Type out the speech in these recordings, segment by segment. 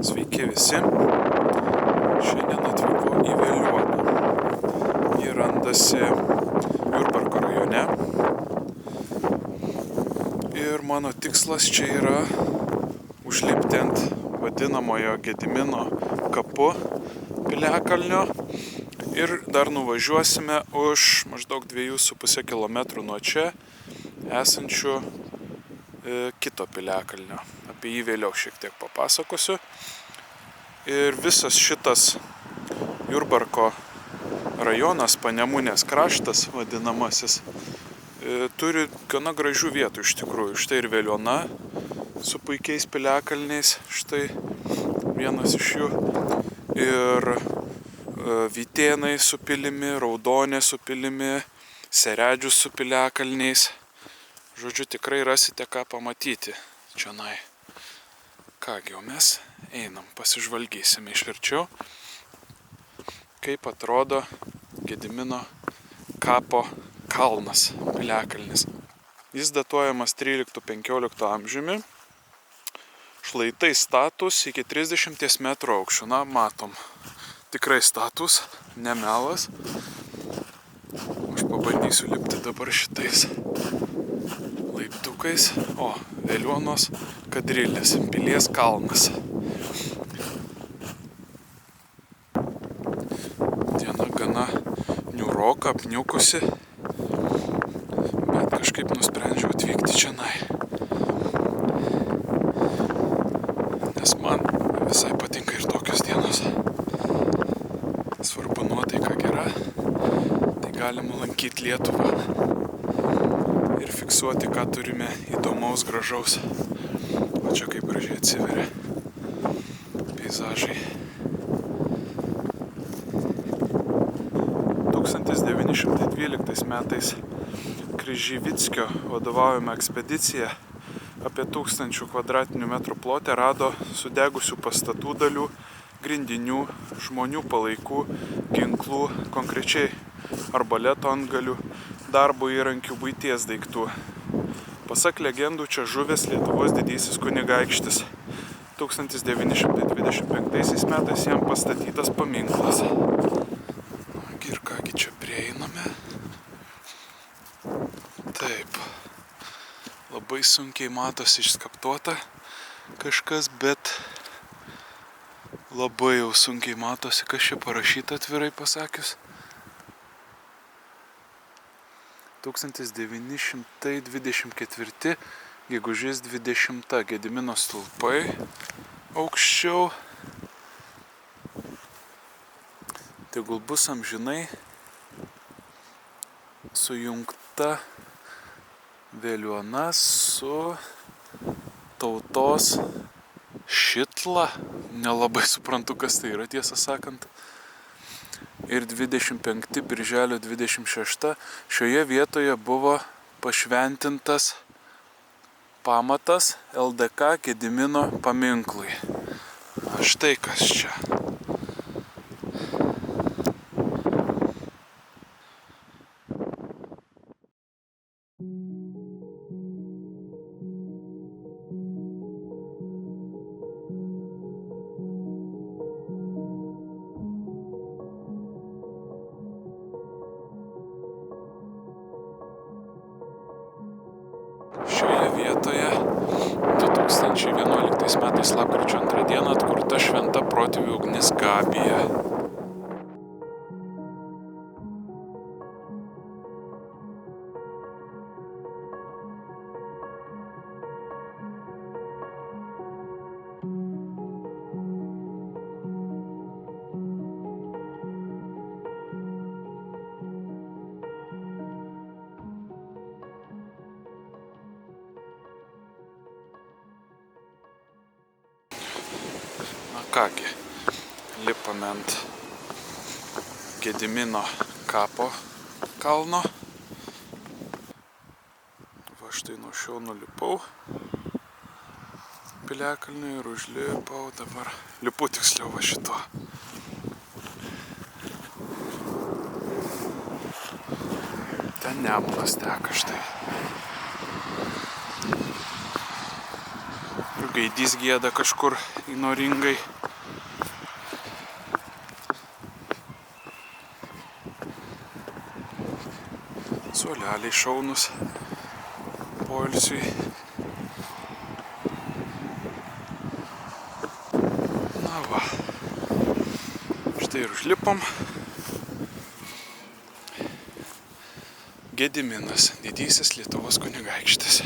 Sveiki visi. Šiandien atvykau į Veliuoną. Ji randasi Jurbarko rajone. Ir mano tikslas čia yra užlipti ant vadinamojo Gedimino kapu piliakalnio. Ir dar nuvažiuosime už maždaug 2,5 km nuo čia esančių kito piliakalnio. Apie jį vėliau šiek tiek papasakosiu. Ir visas šitas Jurbarko rajonas, Panemunės kraštas vadinamasis, turi gana gražių vietų iš tikrųjų. Štai ir Veliuona su puikiais piliakalniais, štai vienas iš jų. Ir Vytėnai su pilimi, Raudonė su pilimi, Seredžius su piliakalniais. Žodžiu, tikrai rasite ką pamatyti čionai. Kągi, o mes einam, pasižvalgysime iš arčiau, kaip atrodo Gedimino kapo kalnas, piliakalnis. Jis datuojamas 13-15 amžiumi, šlaitai statūs iki 30 metrų aukščio. Na, matom, tikrai statūs, nemelas. Aš pabandysiu lipti dabar šitais laiptukais. O, Veliuonos kadrilis, pilies kalnas. Diena gana niūroka, apniukusi, bet kažkaip nusprendžiau atvykti čionai. Nes man visai patinka ir tokios dienos. Svarbu nuotaika gera, tai galima lankyti Lietuvą ir fiksuoti, ką turime įdomaus, gražaus. O čia kaip gražiai atsiveria peizažai. 1912 metais Kryževickio vadovaujama ekspedicija apie 1000 kvadratinių metrų plote rado sudegusių pastatų dalių, grindinių, žmonių palaikų, ginklų, konkrečiai arbaleto antgalių, darbo įrankių, buities daiktų. Pasak legendų, čia žuvęs Lietuvos didysis kunigaikštis. 1925 metais jam pastatytas paminklas. Ir kągi čia prieiname. Taip. Labai sunkiai matosi išskaptuota kažkas, bet labai jau sunkiai matosi, kas čia parašyta, atvirai pasakius. 1924 gegužės 20 Gedimino stulpai aukščiau. Tegul bus amžinai sujungta Veliuona su tautos Šitla. Nelabai suprantu, kas tai yra, tiesą sakant. Ir 25 birželio 26 šioje vietoje buvo pašventintas pamatas LDK Gedimino paminklui. Štai kas čia. Šioje vietoje 2011 metais lapkričio 2 dieną atkurta šventa protėvių ugnis Gabija. Kągi, lipame ant Gedimino kapo kalno. Va štai nuo šio nulipau piliakalniui ir užlipau dabar. Lipu tiksliau va šito. Ten Nemunas teka štai. Ir gaidys gieda kažkur įnoringai. Suoleliai šaunus poilsiui. Na va, štai ir užlipom. Gediminas, didysis Lietuvos kunigaikštis.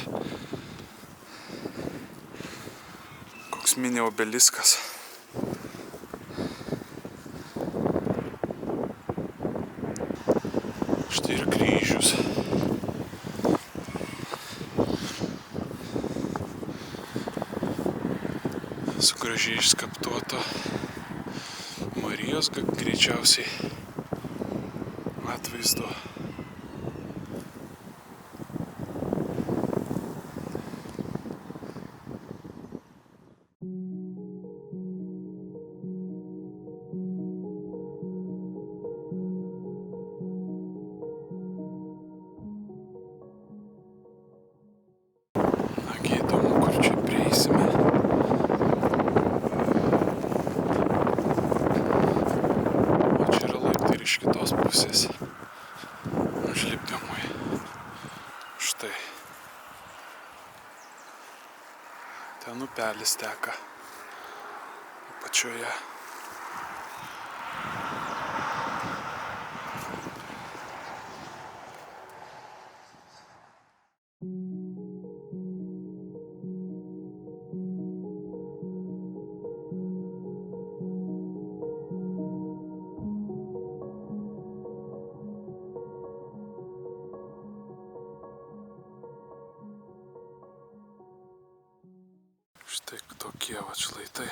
Koks mini obeliskas. Štai ir kryžius. Su gražiai išskaptuoto Marijos greičiausiai atvaizdu. Nagi įdomu, kur čia prieisime. O čia yra laiptai ir iš kitos pusės. Užlipdymui. Štai. Ten upelis teka. Apačioje. Štai tokie va šlaitai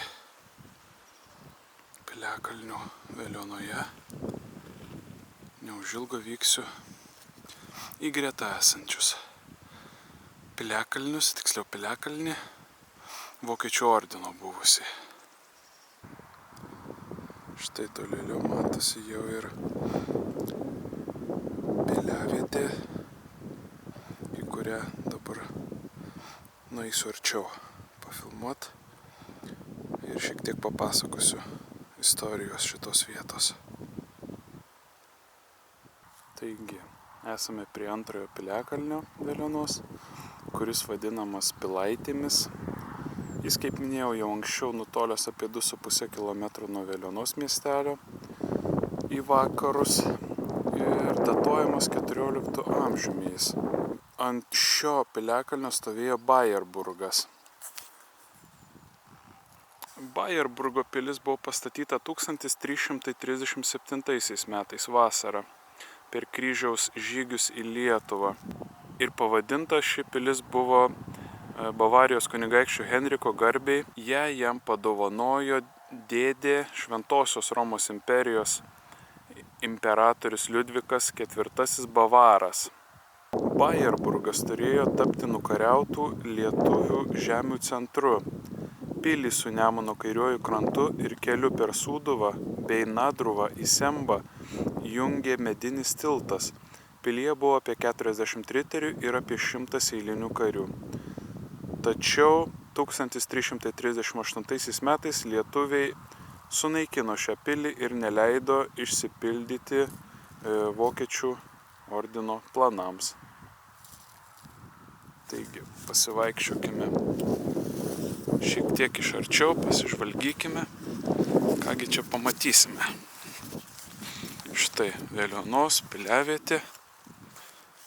Piliakalnių Veliuonoje. Neužilgo vyksiu į greta esančius Piliakalnius, tiksliau Piliakalnį, Vokiečių ordino buvusi. Štai tolėliau matosi jau ir piliavietė, į kurią dabar nueisiu arčiau pafilmuot ir šiek tiek papasakosiu istorijos šitos vietos. Taigi, esame prie antrojo Piliakalnio Veliuonos, kuris vadinamas Pilaitėmis. Jis, kaip minėjau, jau anksčiau nutolęs apie 2,5 km nuo Veliuonos miestelio į vakarus ir datuojamas 14 amžiumi jis. Ant šio Piliakalnio stovėjo Bajerburgas. Bajerburgo pilis buvo pastatyta 1337 metais vasarą per kryžiaus žygius į Lietuvą. Ir pavadinta ši pilis buvo Bavarijos kunigaikščio Henriko garbei. Ją jam padovanojo dėdė Šventosios Romos imperijos imperatorius Liudvikas IV Bavaras. Bajerburgas turėjo tapti nukariautų lietuvių žemių centru. Pilį su Nemuno kairiuoju krantu ir keliu per Sūduvą bei Nadruvą į Sembą jungė medinis tiltas. Pilyje buvo apie 40 riterių ir apie 100 eilinių karių. Tačiau 1338 metais lietuviai sunaikino šią pilį ir neleido išsipildyti Vokiečių ordino planams. Taigi, pasivaikščiokime šiek tiek iš arčiau, pasižvalgykime, kągi čia pamatysime. Štai Veliuonos piliavietė,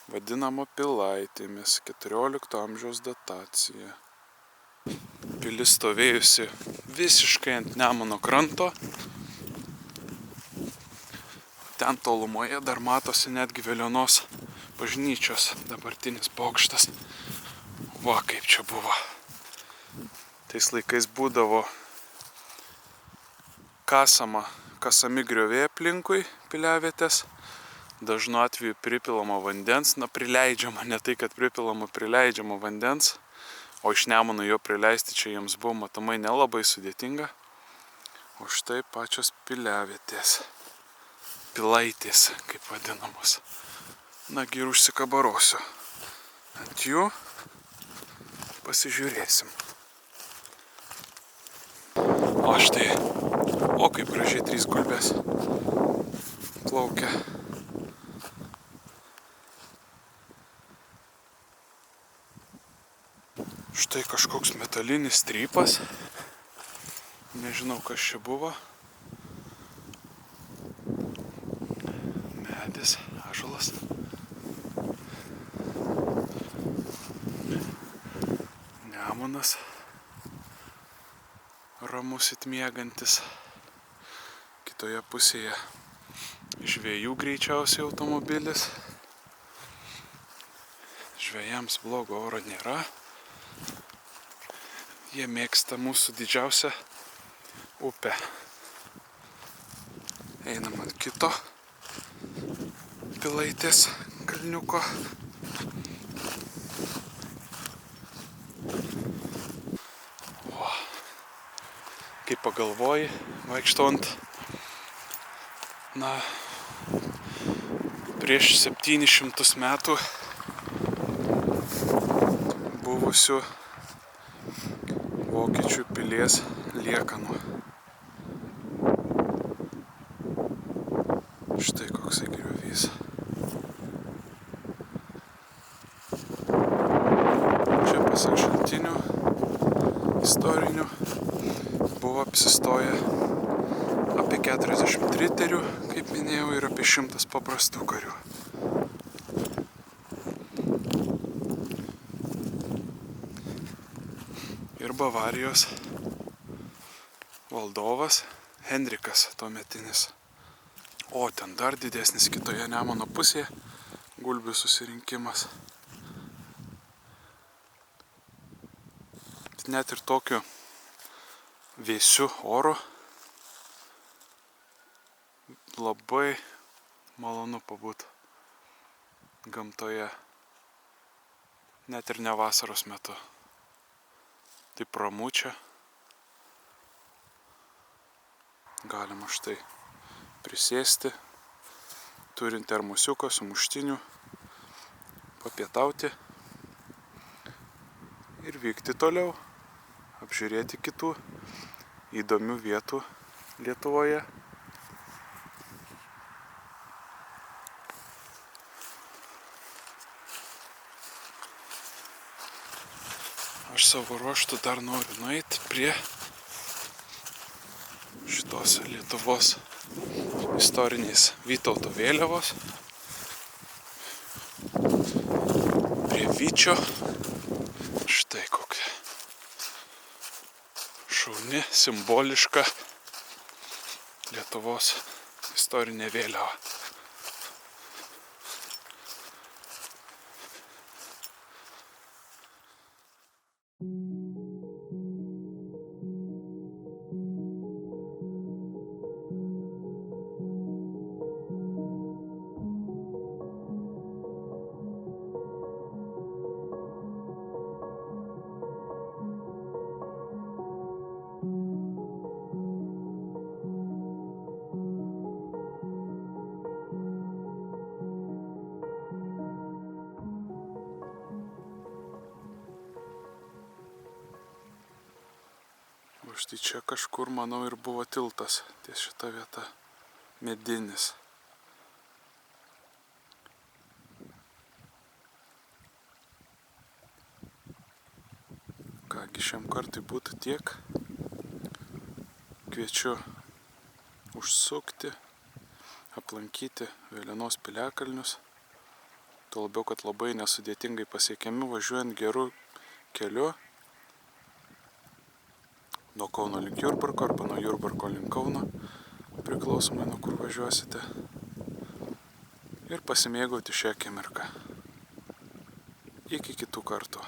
vadinama Pilaitėmis, 14 amžiaus datacija. Pilis stovėjusi visiškai ant Nemuno kranto. Ten tolumoje dar matosi netgi Veliuonos bažnyčios dabartinis bokštas. Va, kaip čia buvo. Tais laikais būdavo kasami grioviai aplinkui piliavietės. Dažnu atveju pripilama vandens, prileidžiama, ne tai, kad pripilama, prileidžiama vandens, o iš Nemuno jo prileisti čia jiems buvo matomai nelabai sudėtinga. O štai pačios piliavietės, Pilaitės, kaip vadinamos. Nagi ir užsikabarosiu ant jų, pasižiūrėsim. O štai, o kaip gražiai 3 gulbės plaukia. Štai kažkoks metalinis strypas. Nežinau, kas čia buvo. Medis, ąžuolas. Nemunas. Ramus įtmiegantis. Kitoje pusėje žvejų greičiausiai automobilis. Žvejams blogo oro nėra. Jie mėgsta mūsų didžiausią upę. Einam ant kito Pilaitės kalniuko. O, kai pagalvoji, vaikštant, prieš 700 metų buvusių vokiečių pilies liekanų. Štai koksai griovys. Čia pasak šaltinių istorinių buvo apsistoję apie 40 riterių, kaip minėjau, ir apie 100 paprastų karių. Ir Bavarijos valdovas Henrikas tuometinis. O ten dar didesnis kitoje Nemuno pusėje gulbių susirinkimas. Net ir tokiu vėsiu oru labai malonu pabūt gamtoje, net ir ne vasaros metu. Taip ramu čia. Galima štai prisėsti, turint termosiuką, sumuštinių, papietauti ir vykti toliau, apžiūrėti kitų įdomių vietų Lietuvoje. Aš savo ruožtu dar noriu nueiti prie šitos Lietuvos istorinės Vytauto vėliavos, prie Vyčio. Štai kokia šauni, simboliška Lietuvos istorinė vėliava. Štai čia kažkur, manau, ir buvo tiltas ties šita vieta, medinis. Kągi šiam kartui būtų tiek. Kviečiu užsukti, aplankyti Vėlenos piliakalnius. Tuo labiau, kad labai nesudėtingai pasiekiami, važiuojant geru keliu. Nuo Kauno link Jurbarko arba nuo Jurbarko link Kauno, priklausomai nuo kur važiuosite. Ir pasimėgauti šią akimirką. Iki kitų kartų.